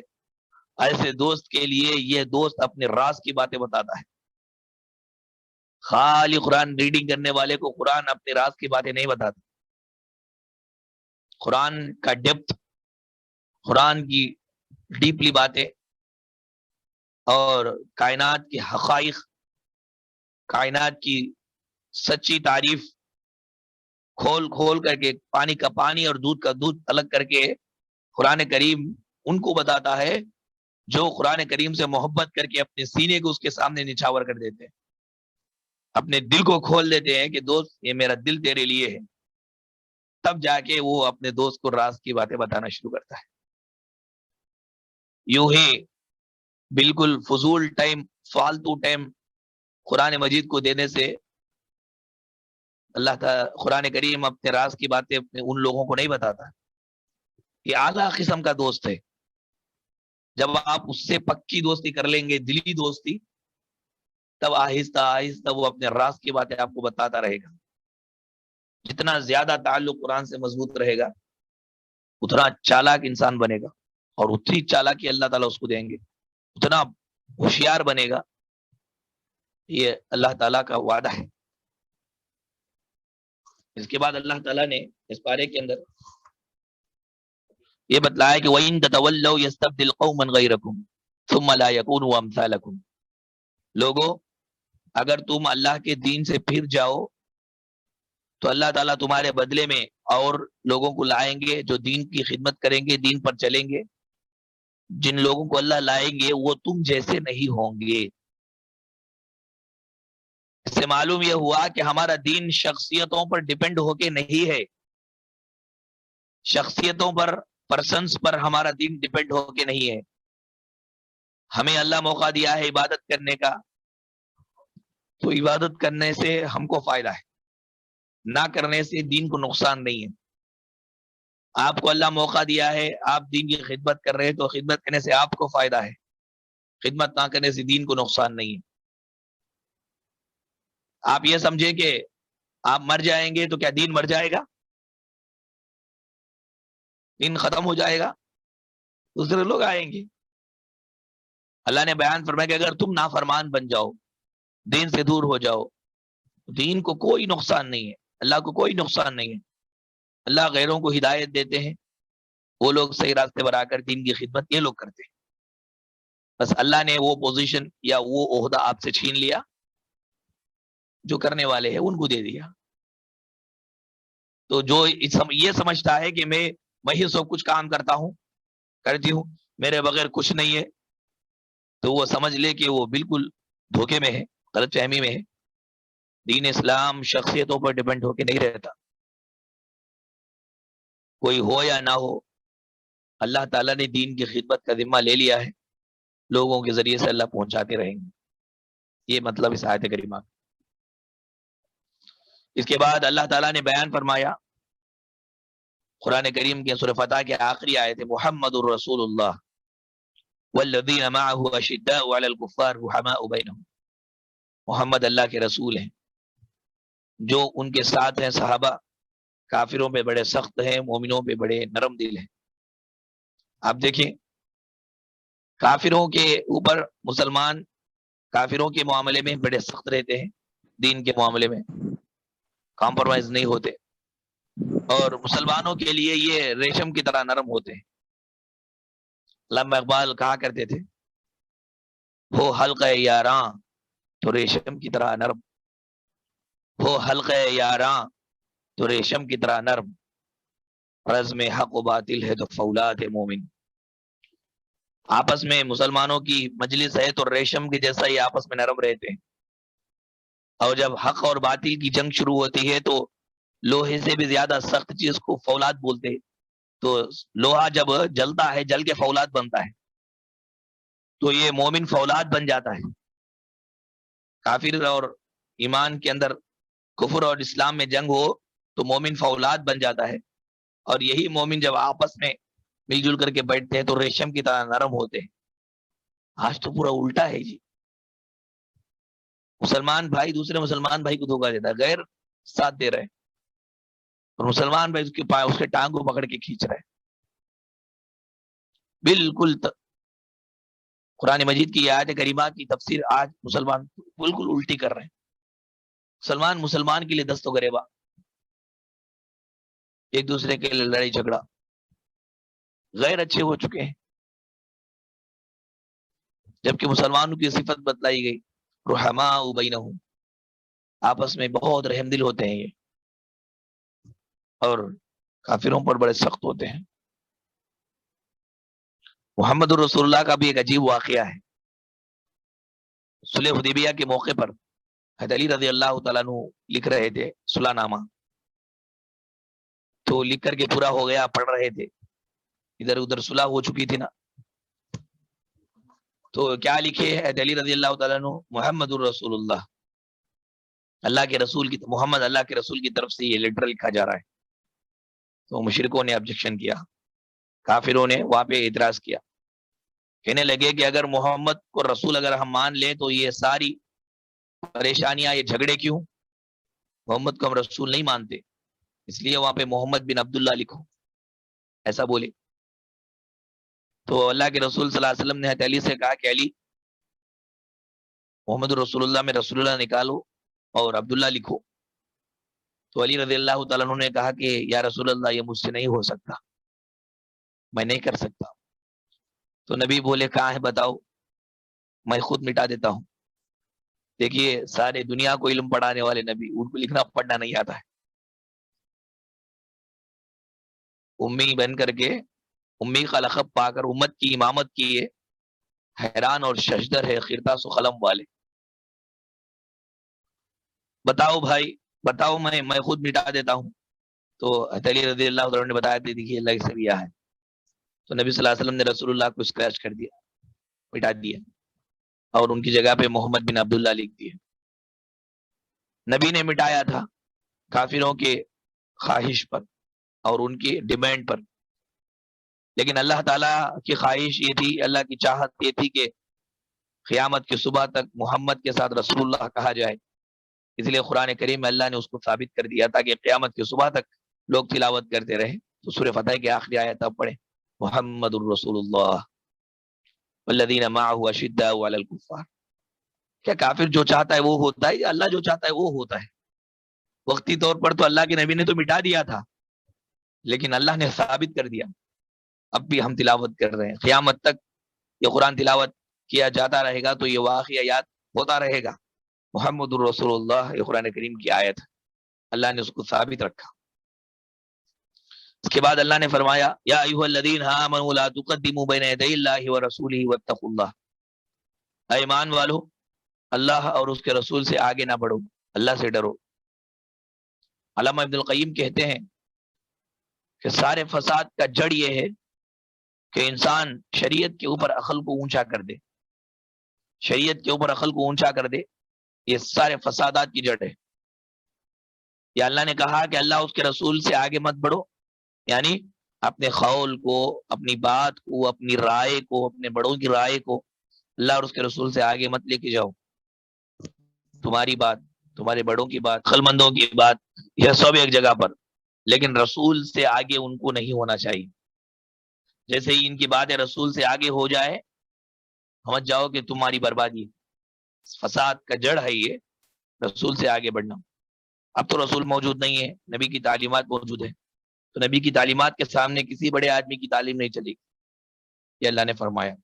ایسے دوست کے لیے یہ دوست اپنے راز کی باتیں بتاتا ہے. خالی قرآن ریڈنگ کرنے والے کو قرآن اپنے راز کی باتیں نہیں بتاتا. قرآن کا ڈیپتھ، قرآن کی ڈیپلی باتیں اور کائنات کے حقائق، کائنات کی سچی تعریف کھول کھول کر کے، پانی کا پانی اور دودھ کا دودھ الگ کر کے قرآن کریم ان کو بتاتا ہے جو قرآن کریم سے محبت کر کے اپنے سینے کو اس کے سامنے نچھاور کر دیتے ہیں، اپنے دل کو کھول دیتے ہیں کہ دوست یہ میرا دل تیرے لیے ہے. تب جا کے وہ اپنے دوست کو راز کی باتیں بتانا شروع کرتا ہے. یوں ہی بالکل فضول ٹائم، فالتو ٹائم قرآن مجید کو دینے سے اللہ تعالیٰ قرآن کریم اپنے راز کی باتیں اپنے ان لوگوں کو نہیں بتاتا. یہ اعلیٰ قسم کا دوست ہے. جب آپ اس سے پکی دوستی کر لیں گے، دلی دوستی، تب آہستہ آہستہ وہ اپنے راز کی باتیں آپ کو بتاتا رہے گا. جتنا زیادہ تعلق قرآن سے مضبوط رہے گا اتنا چالاک انسان بنے گا، اور اتنی چالاکی اللہ تعالیٰ اس کو دیں گے، اتنا ہوشیار بنے گا. یہ اللہ تعالیٰ کا وعدہ ہے. اس کے بعد اللہ تعالیٰ نے اس پارے کے اندر یہ بتلایا کہ وَإِن تَتَوَلَّوْا يَسْتَبْدِلْ قَوْمًا غَيْرَكُمْ ثُمَّ لَا يَكُونُوا أَمْثَالَكُمْ. لوگو اگر تم اللہ کے دین سے پھر جاؤ تو اللہ تعالیٰ تمہارے بدلے میں اور لوگوں کو لائیں گے جو دین کی خدمت کریں گے، دین پر چلیں گے. جن لوگوں کو اللہ لائیں گے وہ تم جیسے نہیں ہوں گے. اس سے معلوم یہ ہوا کہ ہمارا دین شخصیتوں پر ڈیپینڈ ہو کے نہیں ہے، شخصیتوں پر، پرسنس پر ہمارا دین ڈیپینڈ ہو کے نہیں ہے. ہمیں اللہ موقع دیا ہے عبادت کرنے کا، تو عبادت کرنے سے ہم کو فائدہ ہے، نہ کرنے سے دین کو نقصان نہیں ہے. آپ کو اللہ موقع دیا ہے، آپ دین کی خدمت کر رہے ہیں تو خدمت کرنے سے آپ کو فائدہ ہے، خدمت نہ کرنے سے دین کو نقصان نہیں ہے. آپ یہ سمجھیں کہ آپ مر جائیں گے تو کیا دین مر جائے گا؟ دین ختم ہو جائے گا، دوسرے لوگ آئیں گے. اللہ نے بیان فرمایا کہ اگر تم نافرمان بن جاؤ، دین سے دور ہو جاؤ، دین کو کوئی نقصان نہیں ہے، اللہ کو کوئی نقصان نہیں ہے. اللہ غیروں کو ہدایت دیتے ہیں، وہ لوگ صحیح راستے پر آ کر دین کی خدمت یہ لوگ کرتے ہیں. بس اللہ نے وہ پوزیشن یا وہ عہدہ آپ سے چھین لیا، جو کرنے والے ہیں ان کو دے دیا. تو جو یہ سمجھتا ہے کہ میں ہی سب کچھ کام کرتا ہوں، کرتی ہوں، میرے بغیر کچھ نہیں ہے، تو وہ سمجھ لے کہ وہ بالکل دھوکے میں ہے، غلط فہمی میں ہے. دین اسلام شخصیتوں پر ڈیپینڈ ہو کے نہیں رہتا. کوئی ہو یا نہ ہو، اللہ تعالیٰ نے دین کی خدمت کا ذمہ لے لیا ہے، لوگوں کے ذریعے سے اللہ پہنچاتے رہیں گے. یہ مطلب اس آیت کریمہ. اس کے بعد اللہ تعالیٰ نے بیان فرمایا قرآن کریم کے سورہ فتح کے آخری آیت ہے محمد الرسول اللہ والذین معه اشداء علی الکفار رحماء بینہم. محمد اللہ کے رسول ہیں، جو ان کے ساتھ ہیں صحابہ، کافروں پہ بڑے سخت ہیں، مومنوں پہ بڑے نرم دل ہیں. آپ دیکھیں کافروں کے اوپر مسلمان کافروں کے معاملے میں بڑے سخت رہتے ہیں، دین کے معاملے میں کمپرومائز نہیں ہوتے، اور مسلمانوں کے لیے یہ ریشم کی طرح نرم ہوتے ہیں. علامہ اقبال کہا کرتے تھے ہو حلقہ یاراں تو ریشم کی طرح نرم، ہو حلقہ یاراں تو ریشم کی طرح نرم، رزم حق و باطل ہے تو فولاد ہے مومن۔ آپس میں مسلمانوں کی مجلس ہے تو ریشم کے جیسا ہی آپس میں نرم رہتے ہیں، اور جب حق اور باطل کی جنگ شروع ہوتی ہے تو لوہے سے بھی زیادہ سخت چیز کو فولاد بولتے ہیں۔ تو لوہا جب جلتا ہے، جل کے فولاد بنتا ہے، تو یہ مومن فولاد بن جاتا ہے۔ کافر اور ایمان کے اندر، کفر اور اسلام میں جنگ ہو تو مومن فولاد بن جاتا ہے، اور یہی مومن جب آپس میں مل جل کر کے بیٹھتے ہیں تو ریشم کی طرح نرم ہوتے ہیں۔ آج تو پورا الٹا ہے جی، مسلمان بھائی دوسرے مسلمان بھائی کو دھوکہ دیتا ہے، غیر ساتھ دے رہے، اور مسلمان بھائی اس کے ٹانگ کو پکڑ کے کھینچ رہے۔ بالکل قرآن مجید کی آیت کریمہ کی تفسیر آج مسلمان بالکل الٹی کر رہے ہیں۔ مسلمان کے لیے دست و گریباں، ایک دوسرے کے لیے لڑائی جھگڑا، غیر اچھے ہو چکے ہیں، جبکہ مسلمانوں کی صفت بتلائی گئی رحماء بینہم، آپس میں بہت رحم دل ہوتے ہیں یہ، اور کافروں پر بڑے سخت ہوتے ہیں۔ محمد الرسول اللہ کا بھی ایک عجیب واقعہ ہے۔ صلح حدیبیہ کے موقع پر حضرت علی رضی اللہ تعالیٰ عنہ لکھ رہے تھے صلح نامہ، تو لکھ کر کے پورا ہو گیا، پڑھ رہے تھے، ادھر ادھر صلح ہو چکی تھی نا، تو کیا لکھے حضرت علی رضی اللہ تعالیٰ عنہ، محمد الرسول اللہ، اللہ کے رسول کی، محمد اللہ کے رسول کی طرف سے یہ لیٹر لکھا جا رہا ہے۔ تو مشرکوں نے آبجیکشن کیا، کافروں نے وہاں پہ اعتراض کیا، کہنے لگے کہ اگر محمد کو رسول اگر ہم مان لیں تو یہ ساری پریشانیاں، یہ جھگڑے کیوں؟ محمد کو ہم رسول نہیں مانتے، اس لیے وہاں پہ محمد بن عبداللہ لکھو، ایسا بولے۔ تو اللہ کے رسول صلی اللہ علیہ وسلم نے حضرت علی سے کہا کہ علی، محمد رسول اللہ میں رسول اللہ نکالو اور عبداللہ لکھو۔ تو علی رضی اللہ تعالیٰ عنہ نے کہا کہ یا رسول اللہ، یہ مجھ سے نہیں ہو سکتا، میں نہیں کر سکتا۔ تو نبی بولے کہاں ہے بتاؤ، میں خود مٹا دیتا ہوں۔ دیکھیے سارے دنیا کو علم پڑھانے والے نبی، ان کو لکھنا پڑھنا نہیں آتا ہے، امی بن کر کے، امی کا لقب پا کر امت کی امامت کیے، حیران اور ششدر ہے خرطاس و قلم والے۔ بتاؤ بھائی بتاؤ، میں خود مٹا دیتا ہوں۔ تو حضرت علی رضی اللہ عنہ نے بتایا تھے دیکھیے اللہ سے بھی ہے۔ تو نبی صلی اللہ علیہ وسلم نے رسول اللہ کو اسکریچ کر دیا، مٹا دیا، اور ان کی جگہ پہ محمد بن عبداللہ لکھ دیے۔ نبی نے مٹایا تھا کافروں کے خواہش پر اور ان کی ڈیمانڈ پر، لیکن اللہ تعالیٰ کی خواہش یہ تھی، اللہ کی چاہت یہ تھی کہ قیامت کی صبح تک محمد کے ساتھ رسول اللہ کہا جائے، اس لیے قرآن کریم میں اللہ نے اس کو ثابت کر دیا تھا کہ قیامت کی صبح تک لوگ تلاوت کرتے رہے۔ تو سورہ فتح کی آخری آیت اب پڑھیں، محمد الرسول اللہ والذین معه اشداء علی الکفار۔ کیا کافر جو چاہتا ہے وہ ہوتا ہے، یا اللہ جو چاہتا ہے وہ ہوتا ہے؟ وقتی طور پر تو اللہ کے نبی نے تو مٹا دیا تھا، لیکن اللہ نے ثابت کر دیا۔ اب بھی ہم تلاوت کر رہے ہیں، قیامت تک یہ قرآن تلاوت کیا جاتا رہے گا، تو یہ واقعہ یاد ہوتا رہے گا۔ محمد الرسول اللہ، یہ قرآن کریم کی آیت ہے، اللہ نے اس کو ثابت رکھا۔ اس کے بعد اللہ نے فرمایا یا ایھا الذین آمنوا لا تقدموا بین یدی اللہ ورسولہ واتقوا اللہ، اے ایمان والو، اللہ اور اس کے رسول سے آگے نہ بڑھو، اللہ سے ڈرو۔ علامہ ابن القیم کہتے ہیں کہ سارے فساد کا جڑ یہ ہے کہ انسان شریعت کے اوپر عقل کو اونچا کر دے، شریعت کے اوپر عقل کو اونچا کر دے، یہ سارے فسادات کی جڑ ہے۔ یا اللہ نے کہا کہ اللہ اس کے رسول سے آگے مت بڑھو، یعنی اپنے قول کو، اپنی بات کو، اپنی رائے کو، اپنے بڑوں کی رائے کو اللہ اور اس کے رسول سے آگے مت لے کے جاؤ۔ تمہاری بات، تمہارے بڑوں کی بات، عقل مندوں کی بات، یہ سب ایک جگہ پر، لیکن رسول سے آگے ان کو نہیں ہونا چاہیے۔ جیسے ہی ان کی باتیں رسول سے آگے ہو جائے، سمجھ جاؤ کہ تمہاری بربادی، فساد کا جڑ ہے یہ، رسول سے آگے بڑھنا۔ اب تو رسول موجود نہیں ہے، نبی کی تعلیمات موجود ہے، تو نبی کی تعلیمات کے سامنے کسی بڑے آدمی کی تعلیم نہیں چلے گی، یہ اللہ نے فرمایا۔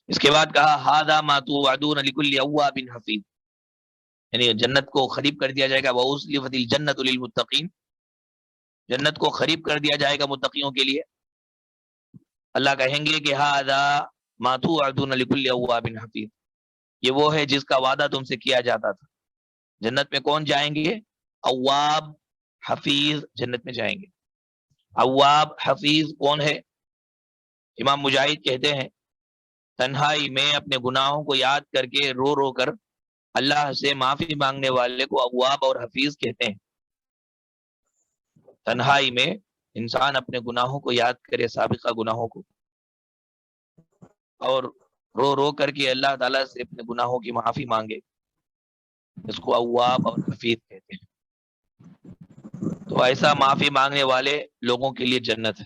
اس کے بعد کہا ھذا ما توعدون لکل اواب حفیظ، یعنی جنت کو قریب کر دیا جائے گا، وَأُزْلِفَتِ الْجَنَّةُ لِلْمُتَّقِينَ، جنت کو قریب کر دیا جائے گا متقیوں کے لیے۔ اللہ کہیں گے کہ ھذا ما توعدون لکل اواب حفیظ، یہ وہ ہے جس کا وعدہ تم سے کیا جاتا تھا۔ جنت میں کون جائیں گے؟ اواب، حفیظ جنت میں جائیں گے۔ اواب حفیظ کون ہے؟ امام مجاہد کہتے ہیں تنہائی میں اپنے گناہوں کو یاد کر کے رو رو کر اللہ سے معافی مانگنے والے کو اواب اور حفیظ کہتے ہیں۔ تنہائی میں انسان اپنے گناہوں کو یاد کرے، سابقہ گناہوں کو، اور رو رو کر کے اللہ تعالیٰ سے اپنے گناہوں کی معافی مانگے، اس کو اواب اور حفیظ کہتے ہیں۔ تو ایسا معافی مانگنے والے لوگوں کے لیے جنت ہے۔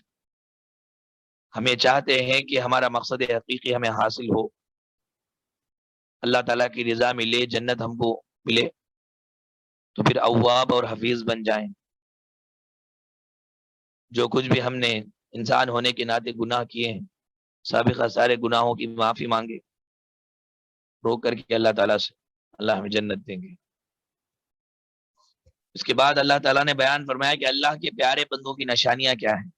ہمیں چاہتے ہیں کہ ہمارا مقصد حقیقی ہمیں حاصل ہو، اللہ تعالیٰ کی رضا ملے، جنت ہم کو ملے، تو پھر اواب اور حفیظ بن جائیں۔ جو کچھ بھی ہم نے انسان ہونے کے ناطے گناہ کیے ہیں، سابقہ سارے گناہوں کی معافی مانگے رو کر کے اللہ تعالیٰ سے، اللہ ہمیں جنت دیں گے۔ اس کے بعد اللہ تعالیٰ نے بیان فرمایا کہ اللہ کے پیارے بندوں کی نشانیاں کیا ہیں۔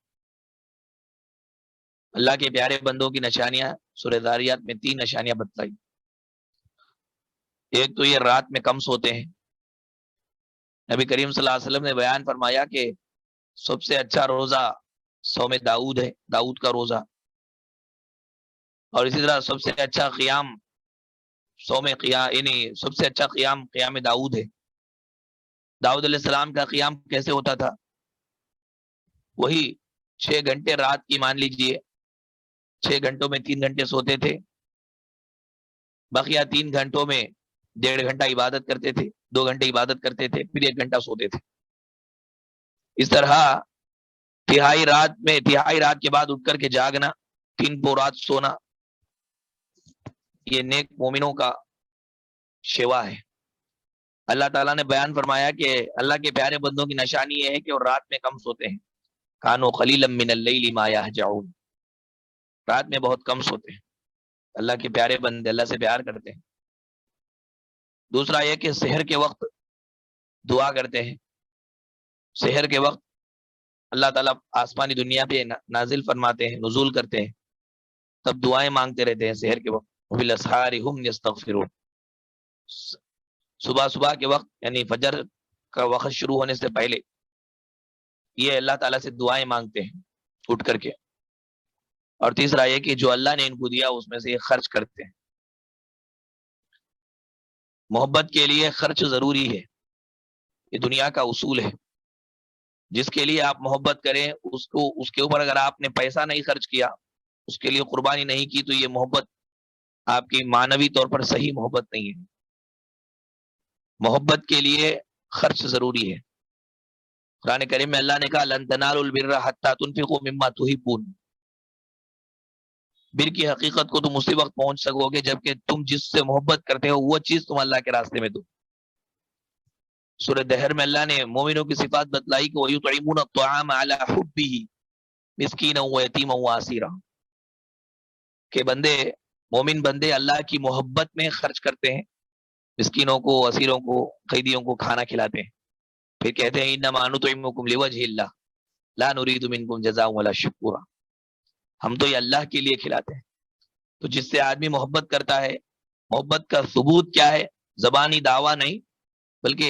اللہ کے پیارے بندوں کی نشانیاں سورہ ذاریات میں 3 نشانیاں بتلائی۔ ایک تو یہ رات میں کم سوتے ہیں۔ نبی کریم صلی اللہ علیہ وسلم نے بیان فرمایا کہ سب سے اچھا روزہ صوم داؤد ہے، داؤد کا روزہ، اور اسی طرح سب سے اچھا قیام صوم قیام، یعنی سب سے اچھا قیام قیام داؤد ہے۔ داؤد علیہ السلام کا قیام کیسے ہوتا تھا؟ وہی 6 گھنٹے رات کی مان لیجئے، 6 گھنٹوں میں 3 گھنٹے سوتے تھے، بقیہ 3 گھنٹوں میں 1.5 گھنٹہ عبادت کرتے تھے، 2 گھنٹے عبادت کرتے تھے، پھر 1 گھنٹہ سوتے تھے۔ اس طرح تہائی رات کے بعد اٹھ کر کے جاگنا، 3 پور رات سونا، یہ نیک مومنوں کا شیوا ہے۔ اللہ تعالیٰ نے بیان فرمایا کہ اللہ کے پیارے بندوں کی نشانی یہ ہے کہ وہ رات میں کم سوتے ہیں۔ کانوا قلیلا من اللیل ما یہجعون، رات میں بہت کم سوتے ہیں۔ اللہ کے پیارے بندے اللہ سے پیار کرتے ہیں۔ دوسرا یہ کہ سحر کے وقت دعا کرتے ہیں۔ سحر کے وقت اللہ تعالیٰ آسمانی دنیا پہ نازل فرماتے ہیں، نزول کرتے ہیں، تب دعائیں مانگتے رہتے ہیں سحر کے وقت۔ وبالاسحار هم یستغفرون، صبح کے وقت یعنی فجر کا وقت شروع ہونے سے پہلے یہ اللہ تعالیٰ سے دعائیں مانگتے ہیں اٹھ کر کے۔ اور تیسرا یہ کہ جو اللہ نے ان کو دیا اس میں سے یہ خرچ کرتے ہیں۔ محبت کے لیے خرچ ضروری ہے، یہ دنیا کا اصول ہے۔ جس کے لیے آپ محبت کریں اس کے اوپر اگر آپ نے پیسہ نہیں خرچ کیا، اس کے لیے قربانی نہیں کی، تو یہ محبت آپ کی معنوی طور پر صحیح محبت نہیں ہے۔ محبت کے لیے خرچ ضروری ہے۔ قرآن کریم میں اللہ نے کہا لن تنالوا البر حتى تنفقوا مما تحبون، بر کی حقیقت کو تم اسی وقت پہنچ سکو گے جبکہ تم جس سے محبت کرتے ہو وہ چیز تم اللہ کے راستے میں دو۔ سورہ دہر میں اللہ نے مومنوں کی صفات بتلائی کہ وَيُطْعِمُونَ الطَّعَامَ عَلَى حُبِّهِ مِسْكِينًا وَيَتِيمًا وَأَسِيرًا، کہ مومن بندے اللہ کی محبت میں خرچ کرتے ہیں، مسکینوں کو، اسیروں کو، قیدیوں کو کھانا کھلاتے ہیں، پھر کہتے ہیں انما نطعمکم لوجہ اللہ لا نرید منکم جزاء ولا شکورا، ہم تو یہ اللہ کے لیے کھلاتے ہیں۔ تو جس سے آدمی محبت کرتا ہے، محبت کا ثبوت کیا ہے؟ زبانی دعویٰ نہیں بلکہ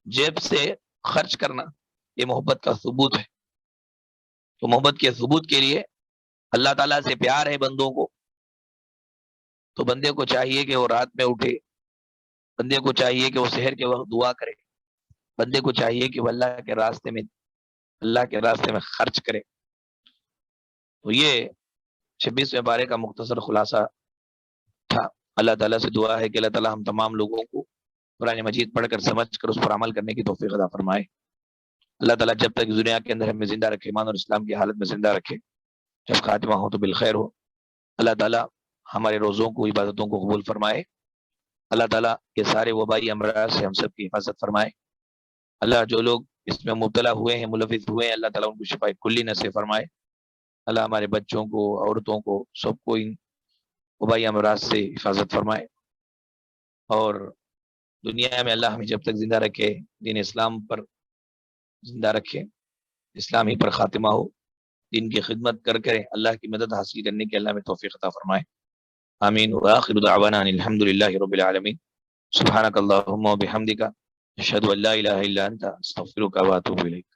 جیب سے خرچ کرنا، یہ محبت کا ثبوت ہے۔ تو محبت کے ثبوت کے لیے اللہ تعالیٰ سے پیار ہے بندوں کو، تو بندے کو چاہیے کہ وہ رات میں اٹھے، بندے کو چاہیے کہ وہ سحر کے وقت دعا کرے، بندے کو چاہیے کہ وہ اللہ کے راستے میں خرچ کرے۔ تو یہ 26ویں پارے کا مختصر خلاصہ تھا۔ اللہ تعالیٰ سے دعا ہے کہ اللہ تعالیٰ ہم تمام لوگوں کو قرآن مجید پڑھ کر سمجھ کر اس پر عمل کرنے کی توفیق عطا فرمائے۔ اللہ تعالیٰ جب تک دنیا کے اندر ہمیں زندہ رکھے، ایمان اور اسلام کی حالت میں زندہ رکھے، جب خاتمہ ہو تو بالخیر ہو۔ اللہ تعالیٰ ہمارے روزوں کو، عبادتوں کو قبول فرمائے۔ اللہ تعالیٰ یہ سارے وبائی امراض سے ہم سب کی حفاظت فرمائے۔ اللہ جو لوگ اس میں مبتلا ہوئے ہیں، ملوث ہوئے ہیں، اللہ تعالیٰ ان کو شفاء کلی نصیب فرمائے۔ اللہ ہمارے بچوں کو، عورتوں کو، سب کو ان وبائی امراض سے حفاظت فرمائے، اور دنیا میں اللہ ہمیں جب تک زندہ رکھے دین اسلام پر زندہ رکھے، اسلام ہی پر خاتمہ ہو، دین کی خدمت کر کے اللہ کی مدد حاصل کرنے کی اللہ میں توفیق عطا فرمائے، آمین۔ وآخر دعوانا ان الحمد للہ رب العالمین، سبحانک اللہم و بحمدک، اشہد ان لا الہ الا انت، استغفرک و اتوب الیک۔